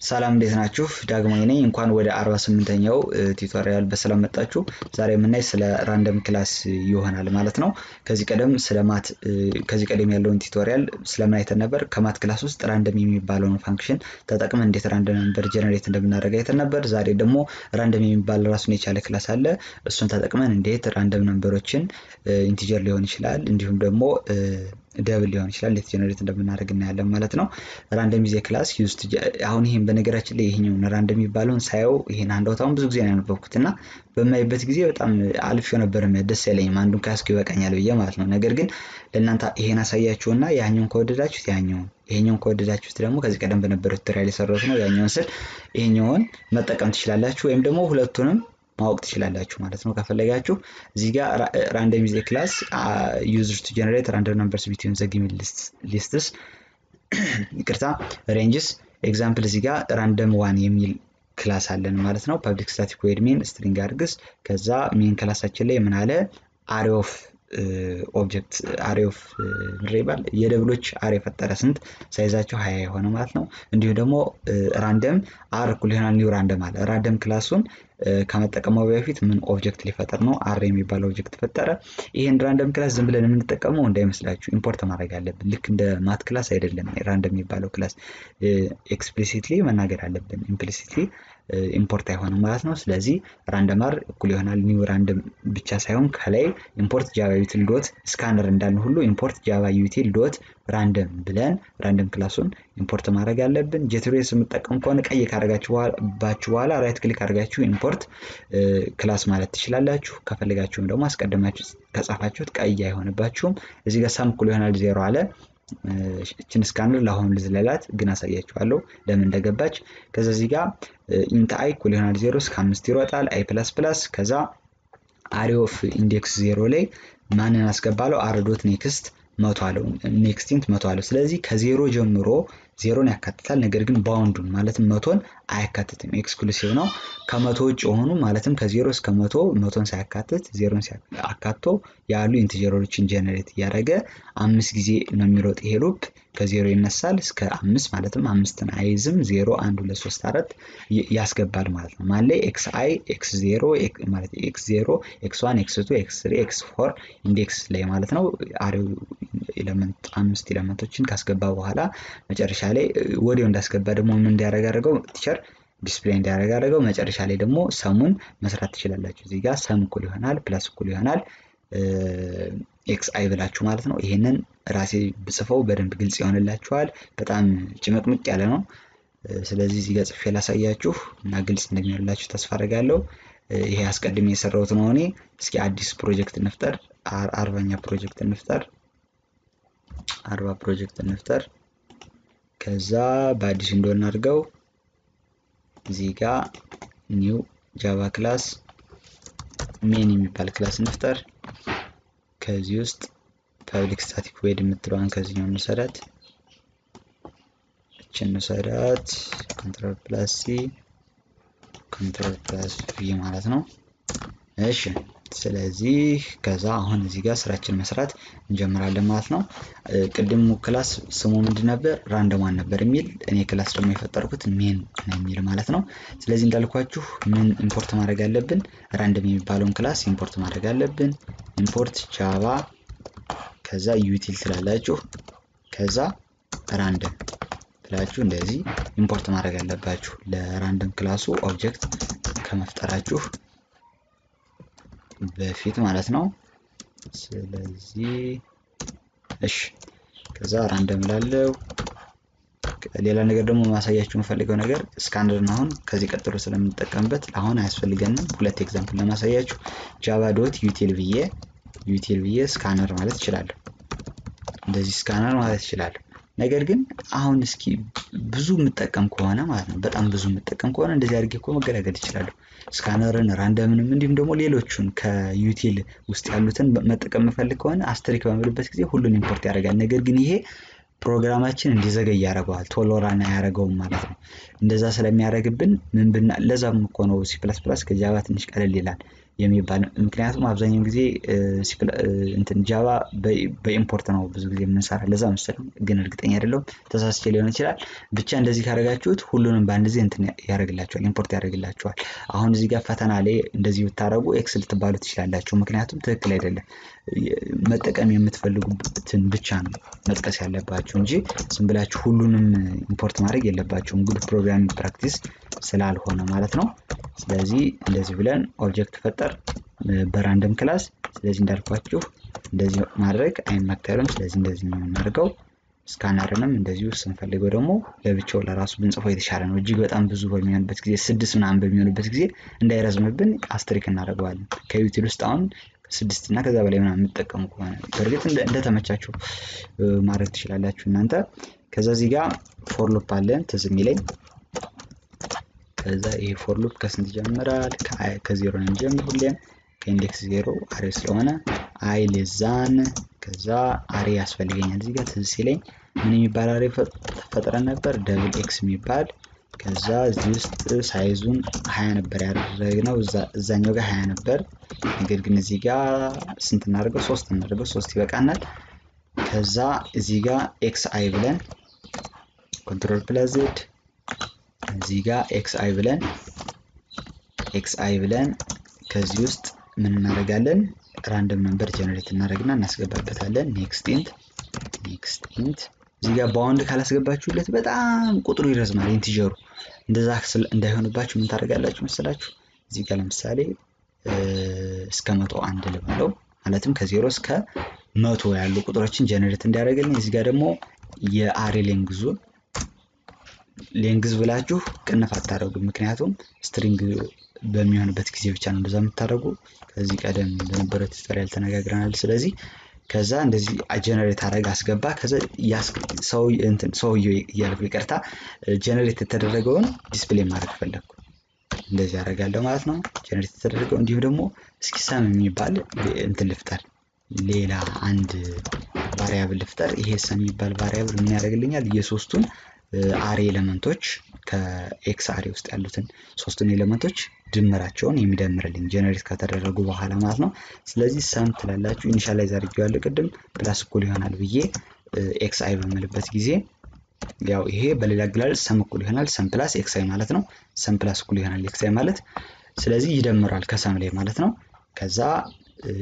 ሰላም እንዴት ናችሁ? ዳግማዊ ነኝ። እንኳን ወደ 48ኛው ቲዩቶሪያል በሰላም መጣችሁ። ዛሬ የምናይ ስለ ራንደም ክላስ ይሆናል ማለት ነው። ከዚህ ቀደም ያለውን ቲዩቶሪያል ስለምን አይተን ነበር? ከማት ክላስ ውስጥ ራንደም የሚባለውን ፋንክሽን ተጠቅመን እንዴት ራንደም ነምበር ጀነሬት እንደምናደርግ አይተን ነበር። ዛሬ ደግሞ ራንደም የሚባል ራሱን የቻለ ክላስ አለ። እሱን ተጠቅመን እንዴት ራንደም ነምበሮችን ኢንቲጀር ሊሆን ይችላል እንዲሁም ደግሞ ደብል ሊሆን ይችላል እንዴት ጀነሬት እንደምናደርግ እናያለን ማለት ነው። ራንደም ኢዝ ኤ ክላስ ዩዝድ አሁን ይሄን በነገራችን ላይ ይሄኛው ራንደም የሚባለውን ሳየው ይሄን አንዳውታውን ብዙ ጊዜ ነው ያነበብኩትና በማይበት ጊዜ በጣም አልፌው ነበር ደስ ያለኝም አንዱን ካስኩ ይበቃኛል ብዬ ማለት ነው። ነገር ግን ለእናንተ ይሄን አሳያችሁና ያኛውን ከወደዳችሁት ይሄኛውን ከወደዳችሁት ደግሞ ከዚህ ቀደም በነበረው ቱቶሪያል የሰራሁት ነው ያኛውን ስል ይሄኛውን መጠቀም ትችላላችሁ ወይም ደግሞ ሁለቱንም ማወቅ ትችላላችሁ ማለት ነው። ከፈለጋችሁ እዚህ ጋር ራንደም ኢዝ ኤ ክላስ used to generate random numbers between the given lists ይቅርታ ranges ኤግዛምፕል እዚህ ጋር random1 የሚል ክላስ አለን ማለት ነው። ፐብሊክ ስታቲክ void main string አድርግስ ከዛ ሜን ክላሳችን ላይ ምን አለ array of ኦብጀክት array of variable የደብሎች array ፈጠረ ስንት ሳይዛቸው 20 የሆነ ማለት ነው። እንዲሁ ደግሞ ራንደም r እኩል ይሆናል ኒው ራንደም አለ ራንደም ክላሱን ከመጠቀመው በፊት ምን ኦብጀክት ሊፈጠር ነው array የሚባል ኦብጀክት ፈጠረ። ይሄን ራንደም ክላስ ዝም ብለን የምንጠቀመው እንዳይመስላችሁ ኢምፖርት ማድረግ አለብን። ልክ እንደ ማት ክላስ አይደለም ራንደም የሚባለው ክላስ ኤክስፕሊሲትሊ መናገር አለብን ኢምፕሊሲትሊ ኢምፖርት አይሆንም ማለት ነው። ስለዚህ ራንደም r እኩል ይሆናል ኒው ራንደም ብቻ ሳይሆን ከላይ ኢምፖርት java.util.Scanner እንዳልን ሁሉ ኢምፖርት java.util.Random ብለን ራንደም ክላሱን ኢምፖርት ማድረግ አለብን። ጄትቤስ የምትጠቀሙ ከሆነ ቀይ ካደረጋችሁ በኋላ ራይት ክሊክ አድርጋችሁ ኢምፖርት ክላስ ማለት ትችላላችሁ። ከፈለጋችሁም ደግሞ አስቀድማችሁ ከጻፋችሁት ቀይ አይሆንባችሁም። እዚህ ጋር ሳም እኩል ይሆናል 0 አለ እቺን ስካነር ለአሁን ልዝለላት ግን አሳያችኋለሁ ለምን እንደገባች። ከዛ እዚህ ጋር int i እኩል ይሆናል 0 እስከ 5 ይሮጣል i++ ከዛ array of index 0 ላይ ማንን አስገባለው r.next 100 አለው next int 100 አለው። ስለዚህ ከ0 ጀምሮ 0ን ያካትታል ነገር ግን ባውንዱን ማለትም 100ን አያካትትም ኤክስክሉሲቭ ነው። ከ100 ውጭ ሆኑ ማለትም ከ0 እስከ 100 100ን ሳያካትት 0ን ሲያካትቶ ያሉ ኢንቲጀሮችን ጀነሬት ያደረገ 5 ጊዜ ነው የሚሮጥ ይሄ ሉፕ ከ0 ይነሳል እስከ 5 ማለትም 5ን አይዝም 0 1 2 3 4 ያስገባል ማለት ነው። ማለት xi x0 ማለት x0 x1 x2 x3 x4 ኢንዴክስ ላይ ማለት ነው አሬው ኤሌመንት 5 ኤሌመንቶችን ካስገባ በኋላ መጨረሻ ላይ ወዲያው እንዳስገባ ደግሞ ምን እንዲያረጋረገው ቲቸር ዲስፕሌይ እንዲያረጋረገው መጨረሻ ላይ ደግሞ ሰሙን መስራት ትችላላችሁ። እዚህ ጋር ሰም እኩል ይሆናል ፕላስ እኩል ይሆናል xi ብላችሁ ማለት ነው። ይሄንን ራሴ ብጽፈው በደንብ ግልጽ ይሆንላችኋል። በጣም ጭምቅምቅ ያለ ነው። ስለዚህ እዚህ ጋር ጽፌ ላሳያችሁ እና ግልጽ እንደሚሆንላችሁ ተስፋ አደርጋለሁ። ይሄ አስቀድሜ የሰራሁት ነው እኔ። እስኪ አዲስ ፕሮጀክት እንፍጠር 40ኛ ፕሮጀክት እንፍጠር 40 ፕሮጀክት እንፍጠር ከዛ በአዲስ እንደሆነ አድርገው እዚህ ጋር ኒው ጃቫ ክላስ ሜን የሚባል ክላስ እንፍጠር። ከዚህ ውስጥ ፐብሊክ ስታቲክ void የምትለዋን ከዚህኛው እንሰራት እቺን እንሰራት Ctrl+C Ctrl+V ማለት ነው። እሺ ስለዚህ ከዛ አሁን እዚህ ጋር ስራችን መስራት እንጀምራለን ማለት ነው። ቅድም ክላስ ስሙ ምንድን ነበር? ራንደም1 ነበር የሚል እኔ ክላስ ደግሞ የፈጠርኩት ሜን ነው የሚል ማለት ነው። ስለዚህ እንዳልኳችሁ ምን ኢምፖርት ማድረግ አለብን? ራንደም የሚባለውን ክላስ ኢምፖርት ማድረግ አለብን። ኢምፖርት ጃቫ ከዛ util ትላላችሁ ከዛ ራንደም ብላችሁ እንደዚህ ኢምፖርት ማድረግ አለባችሁ ለራንደም ክላሱ ኦብጀክት ከመፍጠራችሁ በፊት ማለት ነው። ስለዚህ እሺ ከዛ ራንደም ላለው ሌላ ነገር ደግሞ ማሳያችሁ የምፈልገው ነገር ስካነርን አሁን ከዚህ ቀጥሎ ስለምንጠቀምበት አሁን አያስፈልገንም። ሁለት ኤግዛምፕል ለማሳያችሁ java.util.ብዬ ስካነር ማለት ይችላል። እንደዚህ ስካነር ማለት ይችላል። ነገር ግን አሁን እስኪ ብዙ የምጠቀም ከሆነ ማለት ነው በጣም ብዙ የምጠቀም ከሆነ እንደዚህ አድርጌ እኮ መገላገል ይችላል። ስካነርን ራንደምንም እንዲሁም ደግሞ ሌሎቹን ከዩቲል ውስጥ ያሉትን መጠቀም ፈልግ ከሆነ አስተሪክ በመልበት ጊዜ ሁሉን ኢምፖርት ያደርጋል። ነገር ግን ይሄ ፕሮግራማችን እንዲዘገይ ያደርጋል ቶሎ ራን አያደርገውም ማለት ነው። እንደዛ ስለሚያደርግብን ምን ለዛም እኮ ነው C++ ከጃቫ ትንሽ ቀለል ይላል። የሚባል ምክንያቱም አብዛኛው ጊዜ እንትን ጃቫ በኢምፖርት ነው ብዙ ጊዜ የምንሰራ ለዛ መሰለኝ ግን እርግጠኛ አይደለሁም ተሳስቼ ሊሆን ይችላል ብቻ እንደዚህ ካደረጋችሁት ሁሉንም በአንድ ጊዜ እንትን ያደርግላችኋል ኢምፖርት ያደርግላችኋል አሁን እዚህ ጋር ፈተና ላይ እንደዚህ ብታረጉ ኤክስ ልትባሉ ትችላላችሁ ምክንያቱም ትክክል አይደለም መጠቀም የምትፈልጉትን ብቻ ነው መጥቀስ ያለባችሁ እንጂ ዝም ብላችሁ ሁሉንም ኢምፖርት ማድረግ የለባችሁም ጉድ ፕሮግራሚንግ ፕራክቲስ ስላልሆነ ማለት ነው ስለዚህ እንደዚህ ብለን ኦብጀክት ፈጠር በራንደም ክላስ ስለዚህ እንዳልኳችሁ እንደዚህ ማድረግ አይመከርም ስለዚህ እንደዚህ ነው የምናደርገው ስካነርንም እንደዚሁ ስንፈልገው ደግሞ ለብቻው ለራሱ ብንጽፈው የተሻለ ነው እጅግ በጣም ብዙ በሚሆንበት ጊዜ 6 ምናምን በሚሆንበት ጊዜ እንዳይረዝምብን አስትሪክ እናደርገዋለን ከዩቲል ውስጥ አሁን 6 እና ከዛ በላይ ምናምን የምትጠቀሙ ከሆነ በእርግጥ እንደተመቻችሁ ማድረግ ትችላላችሁ እናንተ ከዛ እዚህ ጋር ፎር ሉፕ አለን ትዝ የሚለኝ ከዛ ይሄ ፎር ሉፕ ከስንት ይጀምራል ከ0 ነው የሚጀምረው ሁሌም ከኢንዴክስ 0 አሬ ስለሆነ አይ ለዛን ከዛ አሬ ያስፈልገኛል እዚህ ጋር ትዝ ሲለኝ ምን የሚባል አሬ ተፈጥረን ነበር ደብል ኤክስ የሚባል ከዛ እዚህ ውስጥ ሳይዙን 20 ነበር ያደረግነው እዛኛው ጋር 20 ነበር ነገር ግን እዚህ ጋር ስንት እናደርገው 3 እናደርገው 3 ይበቃናል ከዛ እዚህ ጋር ኤክስ አይ ብለን ኮንትሮል ፕለስ ዜድ እዚህ ጋር xi ብለን ከዚህ ውስጥ ምን እናደርጋለን ራንደም ነምበር ጀነሬት እናደርግና እናስገባበታለን ኔክስት ኢንት እዚህ ጋር ባውንድ ካላስገባችሁለት በጣም ቁጥሩ ይረዝማል ኢንቲጀሩ እንደዛ እንዳይሆንባችሁ ምን ታደርጋላችሁ መሰላችሁ እዚህ ጋር ለምሳሌ እስከ 101 ልበለው ማለትም ከ0 እስከ 100 ያሉ ቁጥሮችን ጀነሬት እንዲያደርግልኝ እዚህ ጋር ደግሞ የአሬ ሌንግዝ ብላችሁ ቅንፍ አታደርጉ ምክንያቱም ስትሪንግ በሚሆንበት ጊዜ ብቻ ነው እንደዛ የምታደርጉ ከዚህ ቀደም በነበረው ቱቶሪያል ተነጋግረናል ስለዚህ ከዛ እንደዚህ ጀነሬት አደረገ አስገባ ከዛ ሰውየው ያልኩ ይቀርታ ጀነሬት የተደረገውን ዲስፕሌይ ማድረግ ፈለኩ እንደዚህ ያደርጋለሁ ማለት ነው ጀነሬት የተደረገው እንዲሁ ደግሞ እስኪ ሰም የሚባል እንትን ልፍጠር ሌላ አንድ ቫሪያብል ልፍጠር ይሄ ሰም የሚባል ቫሪያብል ምን ያደርግልኛል የሶስቱን አሬ ኤሌመንቶች ከኤክስ አሬ ውስጥ ያሉትን ሶስቱን ኤሌመንቶች ድምራቸውን የሚደምርልኝ ጀነሬት ከተደረጉ በኋላ ማለት ነው ስለዚህ ሰም ትላላችሁ ኢኒሻላይዝ አድርጌዋለሁ ቅድም ፕላስ እኩል ይሆናል ብዬ ኤክስ አይ በመልበት ጊዜ ያው ይሄ በሌላ አገላለጽ ሰም እኩል ይሆናል ሰም ፕላስ ኤክስ አይ ማለት ነው ሰም ፕላስ እኩል ይሆናል ኤክስ አይ ማለት ስለዚህ ይደምራል ከሰም ላይ ማለት ነው ከዛ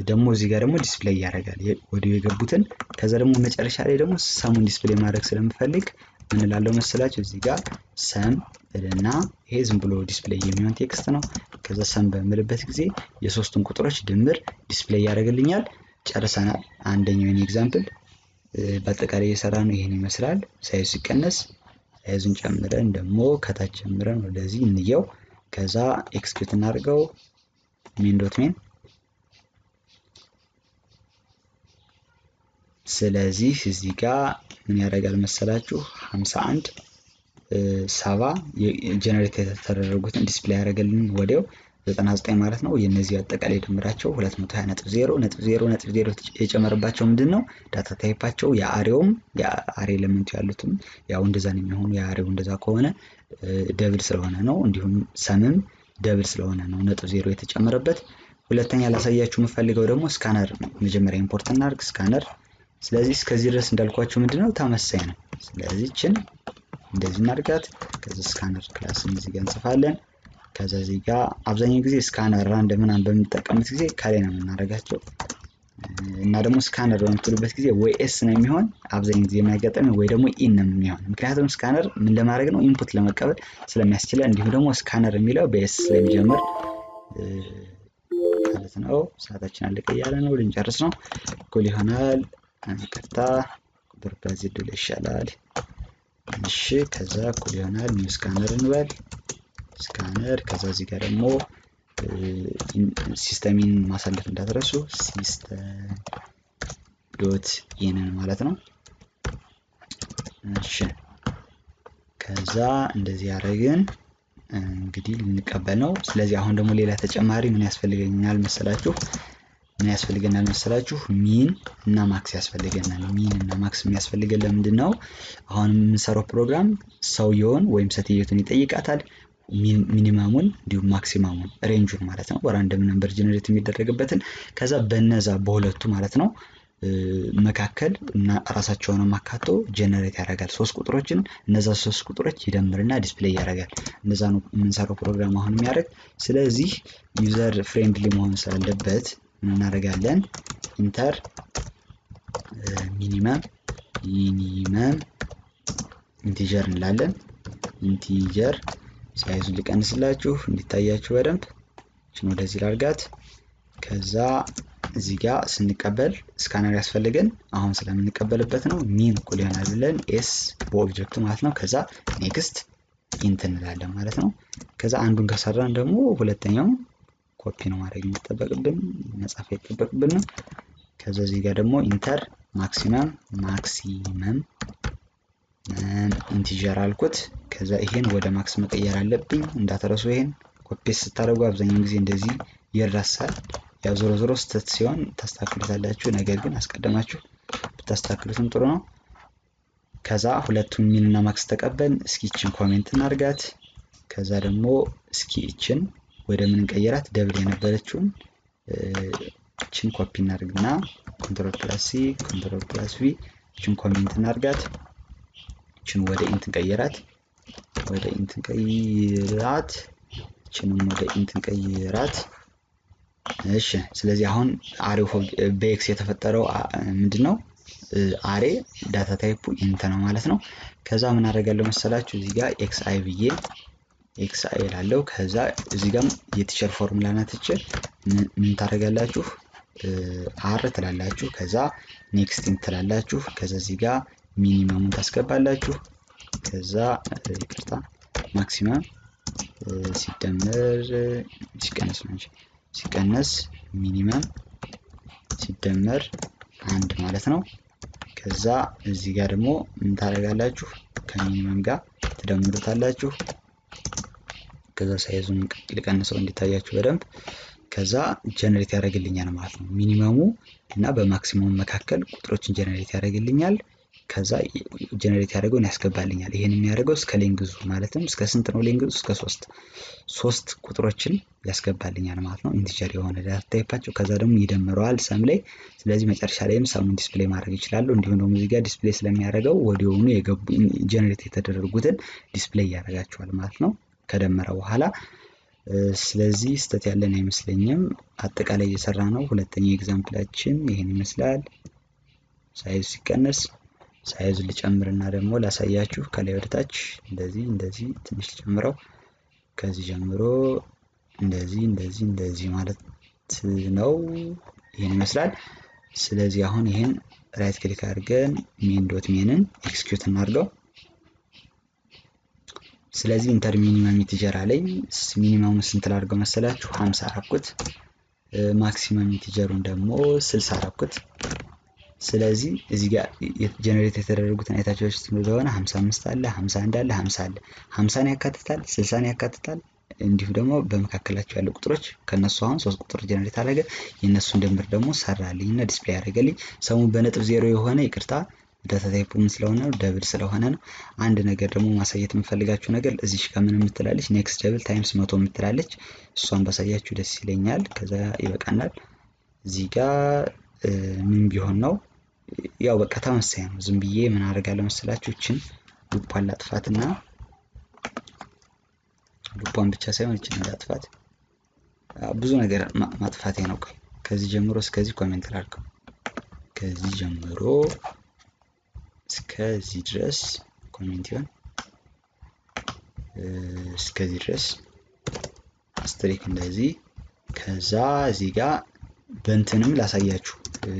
ደግሞ እዚህ ጋር ደግሞ ዲስፕሌይ ያደርጋል ወዲው የገቡትን ከዛ ደግሞ መጨረሻ ላይ ደግሞ ሰሙን ዲስፕሌይ ማድረግ ስለምፈልግ ምን እላለሁ መሰላችሁ እዚህ ጋር ሰም እና ይሄ ዝም ብሎ ዲስፕሌይ የሚሆን ቴክስት ነው ከዛ ሰም በመልበት ጊዜ የሶስቱን ቁጥሮች ድምር ዲስፕሌይ ያደርግልኛል ጨርሰናል አንደኛው የኔ ኤግዛምፕል በአጠቃላይ የሰራ ነው ይሄን ይመስላል ሳይዙ ሲቀነስ ሳይዙን ጨምረን ደግሞ ከታች ጨምረን ወደዚህ እንየው ከዛ ኤክስኪዩት እናድርገው main.main ስለዚህ እዚህ ጋር ምን ያደርጋል መሰላችሁ 51 70 ጀነሬት የተደረጉትን ዲስፕሌይ ያደርግልን ወዲያው 99 ማለት ነው የነዚህ አጠቃላይ ድምራቸው 220.0.0.0 የጨመረባቸው ምንድነው ዳታ ታይፓቸው የአሬውም የአሬ ኤሌመንቱ ያሉትም ያው እንደዛ ነው የሚሆኑ የአሬው እንደዛ ከሆነ ደብል ስለሆነ ነው እንዲሁም ሰምም ደብል ስለሆነ ነው 0.0 የተጨመረበት ሁለተኛ ላሳያችሁ የምፈልገው ደግሞ ስካነር ነው መጀመሪያ ኢምፖርት እናድርግ ስካነር ስለዚህ እስከዚህ ድረስ እንዳልኳችሁ ምንድነው ተመሳሳይ ነው ስለዚህ እቺን እንደዚህ እናድርጋት ከዛ ስካነር ክላስን እዚህ ጋር እንጽፋለን ከዛ እዚህ ጋር አብዛኛው ጊዜ ስካነር ራንደም ምናምን በምንጠቀምበት ጊዜ ካለ ነው የምናደርጋቸው እና ደግሞ ስካነር በምትሉበት ጊዜ ወይ ኤስ ነው የሚሆን አብዛኛው ጊዜ የማይገጠመው ወይ ደግሞ ኢን ነው የሚሆን ምክንያቱም ስካነር ምን ለማድረግ ነው ኢንፑት ለመቀበል ስለሚያስችለን እንዲሁ ደግሞ ስካነር የሚለው በኤስ ስለሚጀምር ማለት ነው ሰዓታችን አለቀ ያለ ነው ልንጨርስ ነው እኩል ይሆናል አንቀጣ ፐርፐዝ ይደል ይሻላል እሺ ከዛ እኩል ይሆናል ኒው ስካነር እንበል ስካነር ከዛ እዚህ ጋር ደግሞ ሲስተሚን ማሳለፍ እንዳትረሱ system.in ማለት ነው እሺ ከዛ እንደዚህ ያረጋግን እንግዲህ ልንቀበል ነው ስለዚህ አሁን ደግሞ ሌላ ተጨማሪ ምን ያስፈልገኛል መሰላችሁ ሚን እና ማክስ ያስፈልገናል ሚን እና ማክስ የሚያስፈልገን ለምንድነው አሁን የምንሰራው ፕሮግራም ሰውየውን ወይም ሰትየቱን ይጠይቃታል ሚኒመሙን እንዲሁም ማክሲማሙን ሬንጁን ማለት ነው ራንደም ነምበር ጀነሬት የሚደረግበትን ከዛ በነዛ በሁለቱ ማለት ነው መካከል እና ራሳቸውን ማካቶ ጀነሬት ያደርጋል ሶስት ቁጥሮችን እነዛ ሶስት ቁጥሮች ይደምርና ዲስፕሌይ ያደርጋል እንደዛ ነው የምንሰራው ፕሮግራም አሁን የሚያደርግ ስለዚህ ዩዘር ፍሬንድሊ መሆን ስላለበት ምን እናደርጋለን ኢንተር ሚኒመም ኢንቲጀር እንላለን ኢንቲጀር ሳይዙን ልቀንስላችሁ እንዲታያችሁ በደንብ እቺን ወደዚህ ላርጋት ከዛ እዚህ ጋር ስንቀበል ስካነር ያስፈልገን አሁን ስለምንቀበልበት ነው ሚን እኩል ይሆናል ብለን ኤስ በኦብጀክቱ ማለት ነው ከዛ ኔክስት ኢንት እንላለን ማለት ነው ከዛ አንዱን ከሰራን ደግሞ ሁለተኛው ኮፒ ነው ማድረግ የሚጠበቅብን መጻፍ ይጠበቅብን ከዛ እዚህ ጋር ደግሞ ኢንተር ማክሲመም ኢንቲጀር አልኩት ከዛ ይሄን ወደ ማክስ መቀየር አለብኝ እንዳትረሱ ይሄን ኮፒ ስታደርጉ አብዛኛው ጊዜ እንደዚህ ይረሳል ያው ዞሮ ዞሮ ስህተት ሲሆን ታስተካክሉታላችሁ ነገር ግን አስቀድማችሁ ብታስተካክሉትም ጥሩ ነው ከዛ ሁለቱን ሚን እና ማክስ ተቀበልን እስኪ እቺን ኮሜንት እናርጋት ከዛ ደግሞ እስኪ እቺን ወደ ምን እንቀይራት ደብል የነበረችውን እቺን ኮፒ እናርግና ኮንትሮል ፕላስ ሲ ኮንትሮል ፕላስ ቪ እቺን ኮሜንት እናርጋት እቺን ወደ ኢንት እንቀይራት እቺንም ወደ ኢንት እንቀይራት እሺ ስለዚህ አሁን አሬው በኤክስ የተፈጠረው ምንድነው አሬ ዳታ ታይፑ ኢንት ነው ማለት ነው ከዛ ምን አደርጋለሁ መሰላችሁ እዚህ ጋር ኤክስአይ ብዬ ኤክስአይ ላለው ከዛ እዚህ ጋር የቲቸር ፎርሙላ ናትች ምን ታደርጋላችሁ አር ትላላችሁ ከዛ ኔክስት ኢንት ትላላችሁ ከዛ እዚህ ጋር ሚኒመሙን ታስገባላችሁ ከዛ ይቅርታ ማክሲመም ሲደመር ሲቀነስ ሚኒመም ሲደመር አንድ ማለት ነው ከዛ እዚህ ጋር ደግሞ ምን ታደርጋላችሁ ከሚኒመም ጋር ትደምሩታላችሁ ከዛ ሳይዙን ልቀንሰው እንዲታያችሁ በደንብ ከዛ ጀነሬት ያደርግልኛል ማለት ነው ሚኒመሙ እና በማክሲመሙ መካከል ቁጥሮችን ጀነሬት ያደርግልኛል ከዛ ጀነሬት ያደርገውን ያስገባልኛል ይሄን የሚያደርገው እስከ ሌንግዙ ማለትም እስከ ስንት ነው ሌንግዙ እስከ 3 ቁጥሮችን ያስገባልኛል ማለት ነው ኢንቲጀር የሆነ ዳታ ታይፓቸው ከዛ ደግሞ ይደምረዋል ሰም ላይ ስለዚህ መጨረሻ ላይም ሰሙን ዲስፕሌይ ማድረግ ይችላል እንዲሁም ደግሞ እዚህ ጋር ዲስፕሌይ ስለሚያደርገው ወዲያውኑ የገቡ ጀነሬት የተደረጉትን ዲስፕሌይ ያደርጋቸዋል ማለት ነው ከደመረ በኋላ ስለዚህ ስህተት ያለን አይመስለኝም አጠቃላይ እየሰራ ነው ሁለተኛ ኤግዛምፕላችን ይሄን ይመስላል ሳይዝ ሲቀነስ ሳይዝ ልጨምርና ደግሞ ላሳያችሁ ከላይ ወደታች እንደዚህ ትንሽ ልጨምረው ከዚህ ጀምሮ እንደዚህ ማለት ነው ይሄን ይመስላል ስለዚህ አሁን ይሄን ራይት ክሊክ አድርገን main.mainን ኤክስኪዩት እናድርገው ስለዚህ ኢንተር ሚኒመም ኢንቲጀር አለኝ ሚኒመሙ ስንት ላድርገው መሰላችሁ 50 አደረኩት ማክሲመም ኢንቲጀሩን ደግሞ 60 አደረኩት ስለዚህ እዚህ ጋር ጀነሬት የተደረጉትን አይታችሁ ስለሆነ 55 አለ 51 አለ 50 አለ 50ን ያካትታል 60ን ያካትታል እንዲሁም ደግሞ በመካከላቸው ያሉ ቁጥሮች ከነሱ አሁን 3 ቁጥር ጀነሬት አደረገ የነሱን ድምር ደግሞ ሰራልኝና ዲስፕሌይ ያደርገልኝ ሰሙ በነጥብ 0 የሆነ ይቅርታ ዳታ ታይፑም ስለሆነ ደብል ስለሆነ ነው አንድ ነገር ደግሞ ማሳየት የምፈልጋችሁ ነገር እዚህ ጋር ምን የምትላለች ኔክስት ደብል ታይምስ 100 የምትላለች እሷን ባሳያችሁ ደስ ይለኛል ከዛ ይበቃናል እዚህ ጋር ምን ቢሆን ነው ያው በቃ ተመሳሳይ ነው ዝም ብዬ ምን አደርጋለሁ መሰላችሁ እቺን ሉፓን ላጥፋትና ሉፓን ብቻ ሳይሆን እቺን ላጥፋት ብዙ ነገር ማጥፋቴ ነው ከዚህ ጀምሮ እስከዚህ ኮሜንት ላድርገው ከዚህ ጀምሮ እስከዚህ ድረስ ኮሜንት ይሆን እስከዚህ ድረስ ስትሪክ እንደዚህ ከዛ እዚህ ጋር በእንትንም ላሳያችሁ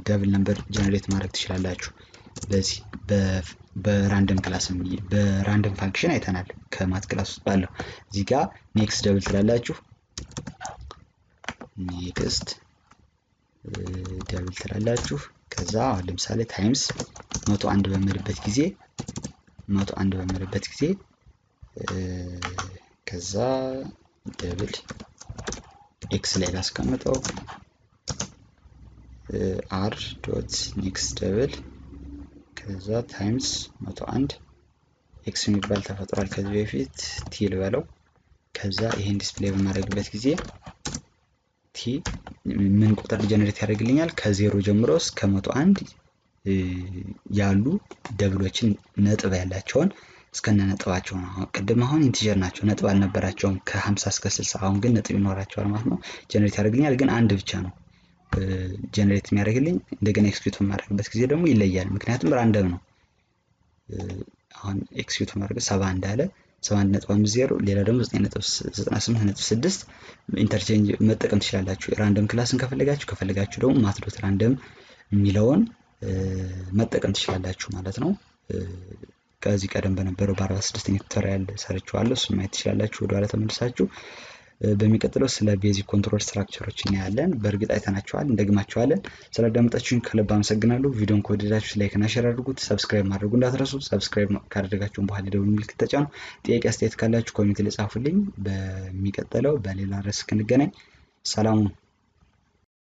ደብል ነምበር ጀነሬት ማድረግ ትችላላችሁ በዚህ በራንደም ክላስ በራንደም ፋንክሽን አይተናል ከማት ክላስ ውስጥ ባለው እዚህ ጋር ኔክስት ደብል ትላላችሁ ኔክስት ደብል ትላላችሁ ከዛ ለምሳሌ ታይምስ 101 በመልበት ጊዜ ከዛ ደብል ኤክስ ላይ ላስቀምጠው r ዶት ኔክስት ደብል ከዛ ታይምስ 101 ኤክስ የሚባል ተፈጥሯል ከዚህ በፊት ቲ ልበለው ከዛ ይሄን ዲስፕሌይ በማድረግበት ጊዜ ቲ ምን ቁጥር ጀነሬት ያደርግልኛል ከ0 ጀምሮ እስከ 101 ያሉ ደብሎችን ነጥብ ያላቸውን እስከነ ነጥባቸው ነው። ቅድም አሁን ኢንቲጀር ናቸው ነጥብ አልነበራቸውም ከ50 እስከ 60 አሁን ግን ነጥብ ይኖራቸዋል ማለት ነው። ጀነሬት ያደርግልኛል ግን አንድ ብቻ ነው ጀነሬት የሚያደርግልኝ። እንደገና ኤክስኪዩት በማድረግበት ጊዜ ደግሞ ይለያል ምክንያቱም ራንደም ነው። አሁን ኤክስኪዩት ማድረግ 70 እንዳለ 71.50 ሌላ ደግሞ 9.98.6 ኢንተርቼንጅ መጠቀም ትችላላችሁ። ራንደም ክላስን ከፈለጋችሁ ደግሞ ማት ራንደም የሚለውን መጠቀም ትችላላችሁ ማለት ነው። ከዚህ ቀደም በነበረው በ46ኛው ቱቶሪያል ሰርቻለሁ እሱን ማየት ትችላላችሁ ወደ ኋላ ተመልሳችሁ። በሚቀጥለው ስለ ቤዚክ ኮንትሮል ስትራክቸሮች እናያለን። በእርግጥ አይተናቸዋል እንደግማቸዋለን። ስላዳመጣችሁኝ ከልብ አመሰግናለሁ። ቪዲዮን ከወደዳችሁ ላይክ እና ሼር አድርጉት። ሰብስክራይብ ማድረጉ እንዳትረሱ። ሰብስክራይብ ካደረጋችሁ በኋላ ደውል ምልክት ተጫኑ። ጥያቄ አስተያየት ካላችሁ ኮሜንት ላይ ጻፉልኝ። በሚቀጥለው በሌላ ርዕስ እስክንገናኝ ሰላም ሁኑ።